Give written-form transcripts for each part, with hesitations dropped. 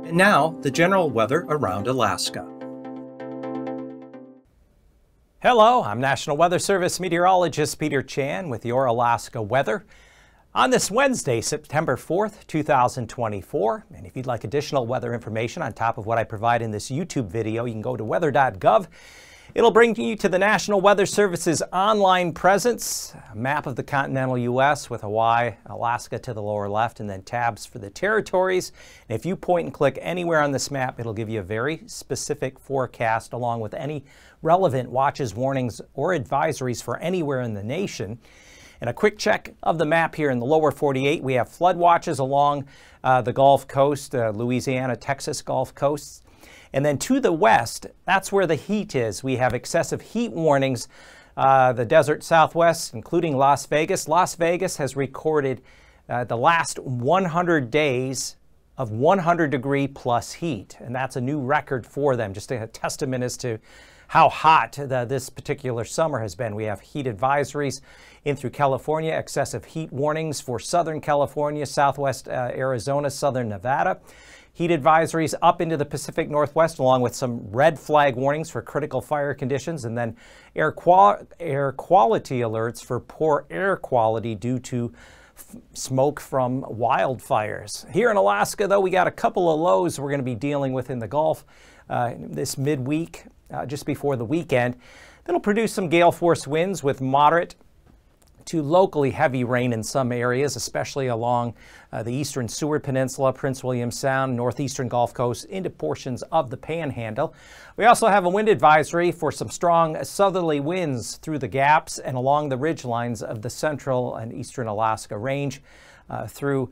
And now, the general weather around Alaska. Hello, I'm National Weather Service meteorologist Peter Chan with your Alaska weather on this Wednesday, September 4th, 2024. And if you'd like additional weather information on top of what I provide in this YouTube video, you can go to weather.gov. It'll bring you to the National Weather Service's online presence, a map of the continental U.S. with Hawaii, Alaska to the lower left, and then tabs for the territories. And if you point and click anywhere on this map, it'll give you a very specific forecast along with any relevant watches, warnings, or advisories for anywhere in the nation. And a quick check of the map here in the lower 48, we have flood watches along the Gulf Coast, Louisiana, Texas Gulf Coasts. And then to the west, that's where the heat is. We have excessive heat warnings. The desert Southwest, including Las Vegas. Las Vegas has recorded the last 100 days of 100-degree plus heat. And that's a new record for them, just a testament as to how hot this particular summer has been. We have heat advisories in through California, excessive heat warnings for Southern California, Southwest Arizona, Southern Nevada. Heat advisories up into the Pacific Northwest, along with some red flag warnings for critical fire conditions, and then air quality alerts for poor air quality due to smoke from wildfires. Here in Alaska, though, we got a couple of lows we're going to be dealing with in the Gulf this midweek, just before the weekend. That'll produce some gale force winds with moderate to locally heavy rain in some areas, especially along the eastern Seward Peninsula, Prince William Sound, northeastern Gulf Coast, into portions of the Panhandle. We also have a wind advisory for some strong southerly winds through the gaps and along the ridge lines of the central and eastern Alaska range through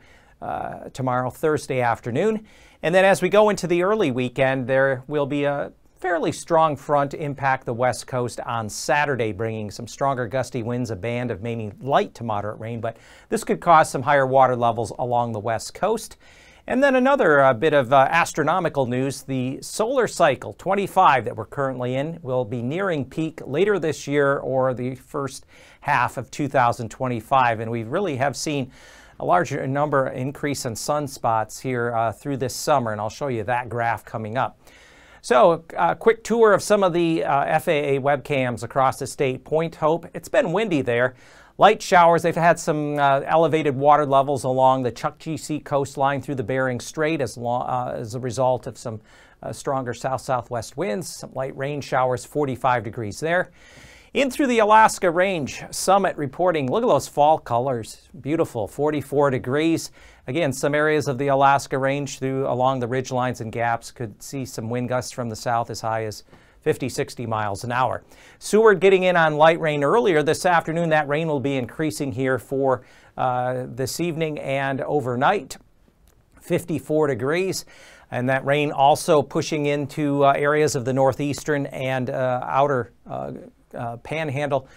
tomorrow, Thursday afternoon. And then as we go into the early weekend, there will be a fairly strong front impact the west coast on Saturday, bringing some stronger gusty winds, a band of mainly light to moderate rain, but this could cause some higher water levels along the west coast. And then another bit of astronomical news, the solar cycle 25 that we're currently in will be nearing peak later this year or the first half of 2025. And we really have seen a larger number increase in sunspots here through this summer, and I'll show you that graph coming up. So a quick tour of some of the FAA webcams across the state. Point Hope, it's been windy there. Light showers, they've had some elevated water levels along the Chukchi Sea coastline through the Bering Strait as a result of some stronger south-southwest winds. Some light rain showers, 45 degrees there. In through the Alaska Range, Summit reporting, look at those fall colors, beautiful, 44 degrees. Again, some areas of the Alaska Range along the ridge lines and gaps could see some wind gusts from the south as high as 50, 60 miles an hour. Seward getting in on light rain earlier this afternoon. That rain will be increasing here for this evening and overnight, 54 degrees. And that rain also pushing into areas of the northeastern and outer Panhandle.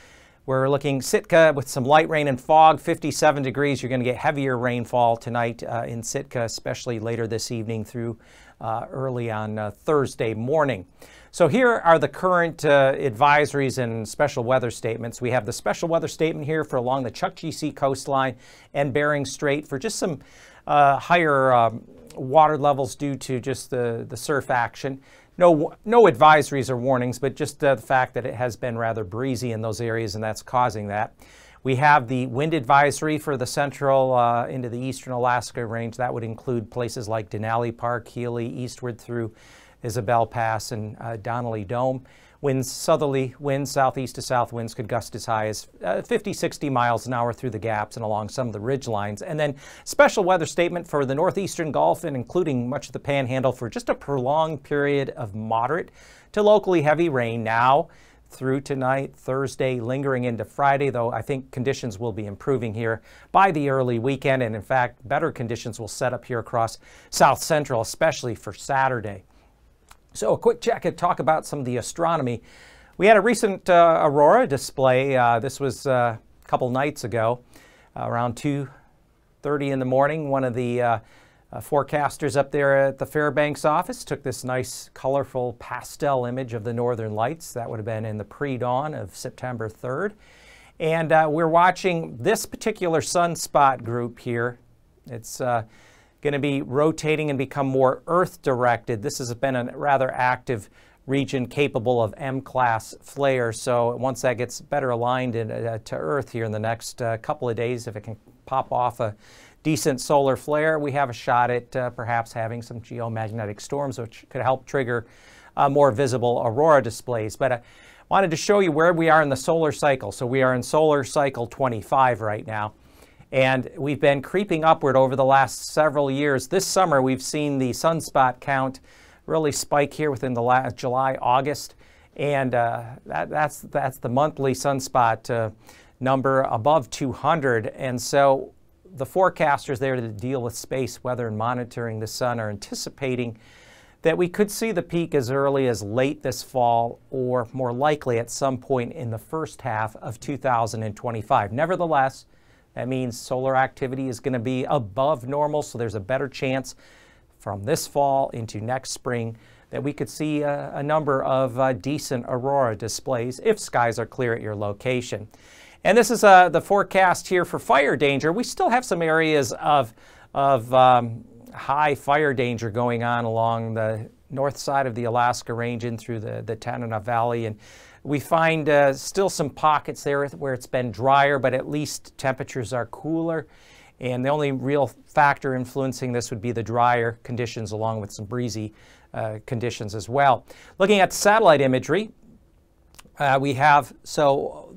We're looking Sitka with some light rain and fog, 57 degrees. You're going to get heavier rainfall tonight in Sitka, especially later this evening through early on Thursday morning. So here are the current advisories and special weather statements. We have the special weather statement here for along the Chukchi Sea coastline and Bering Strait for just some higher water levels due to just the surf action. No advisories or warnings, but just the fact that it has been rather breezy in those areas, and that's causing that. We have the wind advisory for the central into the eastern Alaska range. That would include places like Denali Park, Healy, eastward through Isabel Pass and Donnelly Dome. Winds, southerly winds, southeast to south winds could gust as high as 50, 60 miles an hour through the gaps and along some of the ridge lines. And then special weather statement for the northeastern Gulf and including much of the Panhandle for just a prolonged period of moderate to locally heavy rain now through tonight, Thursday, lingering into Friday, though I think conditions will be improving here by the early weekend. And in fact, better conditions will set up here across South Central, especially for Saturday. So a quick check and talk about some of the astronomy. We had a recent aurora display. This was a couple nights ago, around 2:30 in the morning. One of the forecasters up there at the Fairbanks office took this nice colorful pastel image of the northern lights. That would have been in the pre-dawn of September 3rd. And we're watching this particular sunspot group here. It's going to be rotating and become more Earth-directed. This has been a rather active region capable of M-class flares. So once that gets better aligned to Earth here in the next couple of days, if it can pop off a decent solar flare, we have a shot at perhaps having some geomagnetic storms, which could help trigger more visible aurora displays. But I wanted to show you where we are in the solar cycle. So we are in solar cycle 25 right now. And we've been creeping upward over the last several years. This summer, we've seen the sunspot count really spike here within the last July, August. And that's the monthly sunspot number above 200. And so the forecasters there to deal with space weather and monitoring the sun are anticipating that we could see the peak as early as late this fall, or more likely at some point in the first half of 2025. Nevertheless, that means solar activity is going to be above normal, so there's a better chance from this fall into next spring that we could see a number of decent aurora displays if skies are clear at your location. And this is the forecast here for fire danger. We still have some areas of high fire danger going on along the north side of the Alaska Range in through the Tanana Valley. And we find still some pockets there where it's been drier, but at least temperatures are cooler. And the only real factor influencing this would be the drier conditions along with some breezy conditions as well. Looking at satellite imagery, we have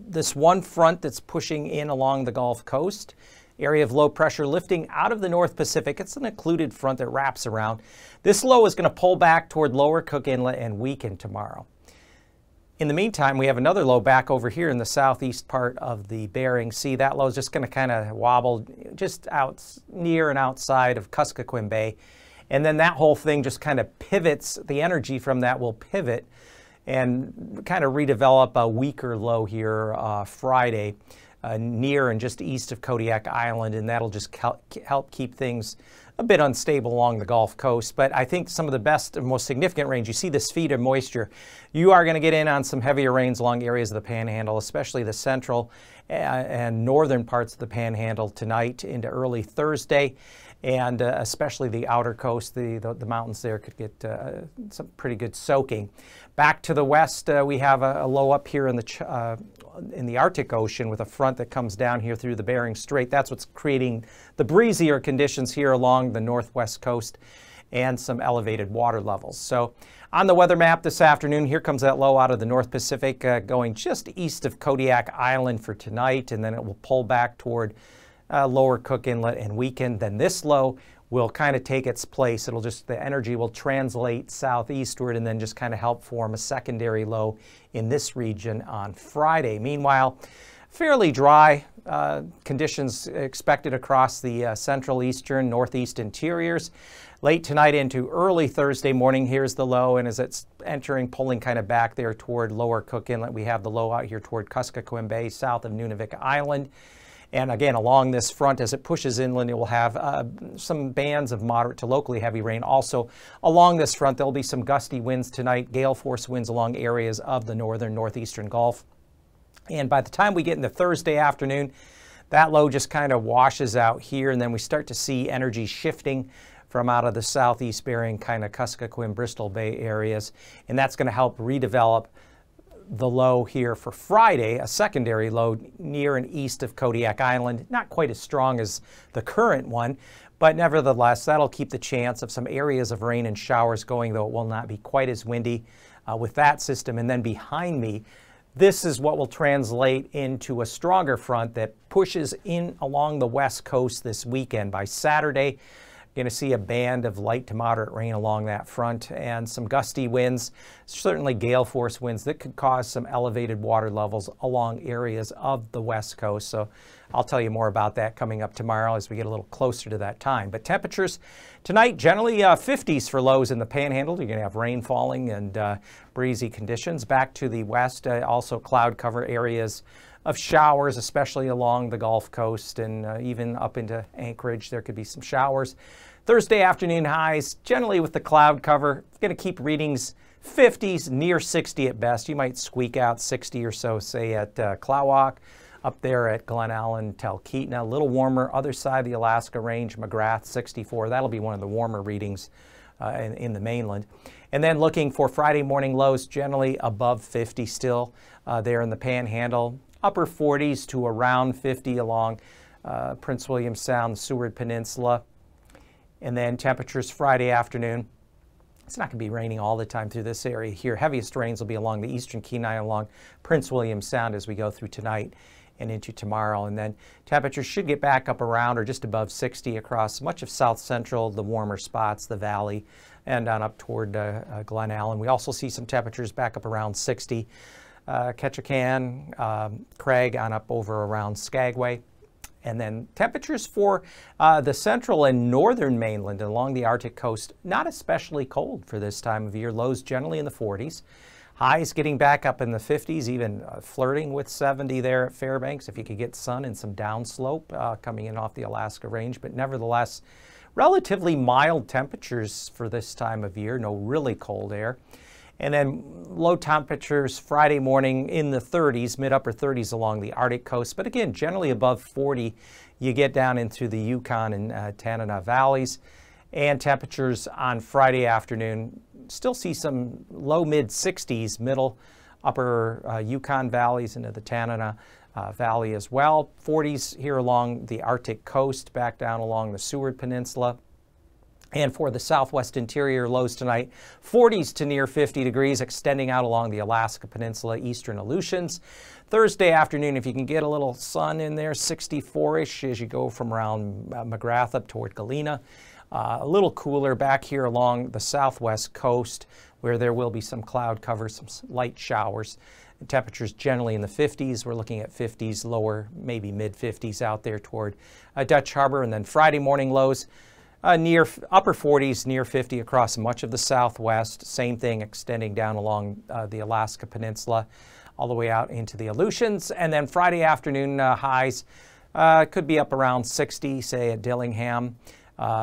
this one front that's pushing in along the Gulf Coast. Area of low pressure lifting out of the North Pacific. It's an occluded front that wraps around. This low is going to pull back toward Lower Cook Inlet and weaken tomorrow. In the meantime, we have another low back over here in the southeast part of the Bering Sea. That low is just going to kind of wobble just out near and outside of Kuskokwim Bay. And then that whole thing just kind of pivots. The energy from that will pivot and kind of redevelop a weaker low here Friday. Near and just east of Kodiak Island, and that'll just help keep things a bit unstable along the Gulf Coast. But I think some of the best and most significant rains, you see this feed of moisture, you are going to get in on some heavier rains along areas of the Panhandle, especially the central and northern parts of the Panhandle tonight into early Thursday, and especially the outer coast, the mountains there could get some pretty good soaking. Back to the west, we have a low up here in the Arctic Ocean with a front that comes down here through the Bering Strait. That's what's creating the breezier conditions here along the northwest coast and some elevated water levels. So on the weather map this afternoon, here comes that low out of the North Pacific going just east of Kodiak Island for tonight, and then it will pull back toward Lower Cook Inlet and weaken. Then this low will kind of take its place. The energy will translate southeastward and then just kind of help form a secondary low in this region on Friday. Meanwhile, fairly dry conditions expected across the central, eastern, northeast interiors. Late tonight into early Thursday morning, here's the low, and as it's pulling kind of back there toward Lower Cook Inlet, we have the low out here toward Kuskokwim Bay, south of Nunavik Island. And again, along this front, as it pushes inland, it will have some bands of moderate to locally heavy rain. Also, along this front, there'll be some gusty winds tonight, gale force winds along areas of the northern northeastern Gulf. And by the time we get into Thursday afternoon, that low just kind of washes out here, and then we start to see energy shifting from out of the southeast Bering, kind of Kuskokwim, Bristol Bay areas. And that's going to help redevelop the low here for Friday, a secondary low near and east of Kodiak Island. Not quite as strong as the current one, but nevertheless, that'll keep the chance of some areas of rain and showers going, though it will not be quite as windy with that system. And then behind me, this is what will translate into a stronger front that pushes in along the west coast this weekend. By Saturday, you're going to see a band of light to moderate rain along that front and some gusty winds, certainly gale force winds that could cause some elevated water levels along areas of the west coast. So I'll tell you more about that coming up tomorrow as we get a little closer to that time. But temperatures tonight, generally 50s for lows in the Panhandle. You're going to have rain falling and breezy conditions. Back to the west, also cloud cover areas of showers, especially along the Gulf Coast and even up into Anchorage. There could be some showers. Thursday afternoon highs, generally with the cloud cover, going to keep readings 50s, near 60 at best. You might squeak out 60 or so, say at Klawak. up there at Glen Allen, Talkeetna. A little warmer, other side of the Alaska Range, McGrath 64. That'll be one of the warmer readings in the mainland. And then looking for Friday morning lows, generally above 50 still there in the Panhandle. Upper 40s to around 50 along Prince William Sound, the Seward Peninsula. And then temperatures Friday afternoon. It's not going to be raining all the time through this area here. Heaviest rains will be along the eastern Kenai, along Prince William Sound as we go through tonight and into tomorrow. And then temperatures should get back up around or just above 60 across much of south central, the warmer spots, the valley, and on up toward Glen Allen. We also see some temperatures back up around 60. Ketchikan, Craig on up over around Skagway. And then temperatures for the central and northern mainland along the Arctic coast, not especially cold for this time of year. Lows generally in the 40s. Highs getting back up in the 50s, even flirting with 70 there at Fairbanks if you could get sun and some downslope coming in off the Alaska Range. But nevertheless, relatively mild temperatures for this time of year. No really cold air. And then low temperatures Friday morning in the 30s, mid-upper 30s along the Arctic coast. But again, generally above 40, you get down into the Yukon and Tanana valleys. And temperatures on Friday afternoon, still see some low mid-60s, middle, upper Yukon valleys into the Tanana Valley as well. 40s here along the Arctic coast, back down along the Seward Peninsula. And for the southwest interior, lows tonight, 40s to near 50 degrees, extending out along the Alaska Peninsula, eastern Aleutians. Thursday afternoon, if you can get a little sun in there, 64-ish as you go from around McGrath up toward Galena. A little cooler back here along the southwest coast, where there will be some cloud cover, some light showers. The temperatures generally in the 50s. We're looking at 50s, lower, maybe mid-50s out there toward Dutch Harbor. And then Friday morning lows, near upper 40s, near 50 across much of the southwest. Same thing extending down along the Alaska Peninsula all the way out into the Aleutians. And then Friday afternoon highs could be up around 60, say at Dillingham,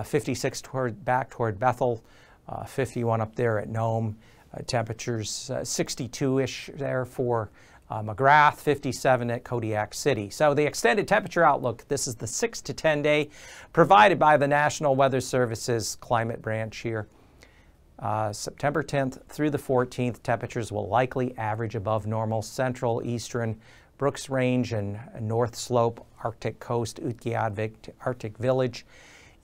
56 back toward Bethel, 51 up there at Nome. Temperatures 62-ish there for McGrath, 57 at Kodiak City. So the extended temperature outlook, this is the 6 to 10 day provided by the National Weather Service's climate branch here. September 10th through the 14th, temperatures will likely average above normal central, eastern, Brooks Range and North Slope, Arctic Coast, Utqiagvik, Arctic Village,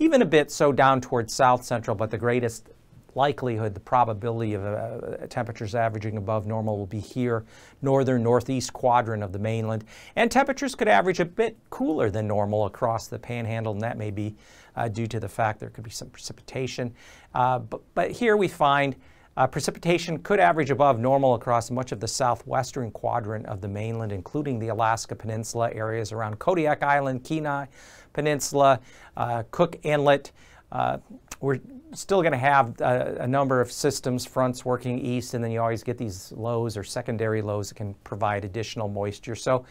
even a bit so down towards south central, but the greatest likelihood, the probability of temperatures averaging above normal will be here, northern, northeast quadrant of the mainland. And temperatures could average a bit cooler than normal across the Panhandle, and that may be due to the fact there could be some precipitation. But here we find precipitation could average above normal across much of the southwestern quadrant of the mainland, including the Alaska Peninsula, areas around Kodiak Island, Kenai Peninsula, Cook Inlet. We're still going to have a number of systems, fronts working east, and then you always get these lows or secondary lows that can provide additional moisture. So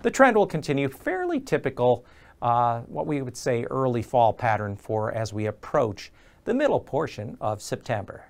the trend will continue, fairly typical, what we would say early fall pattern for as we approach the middle portion of September.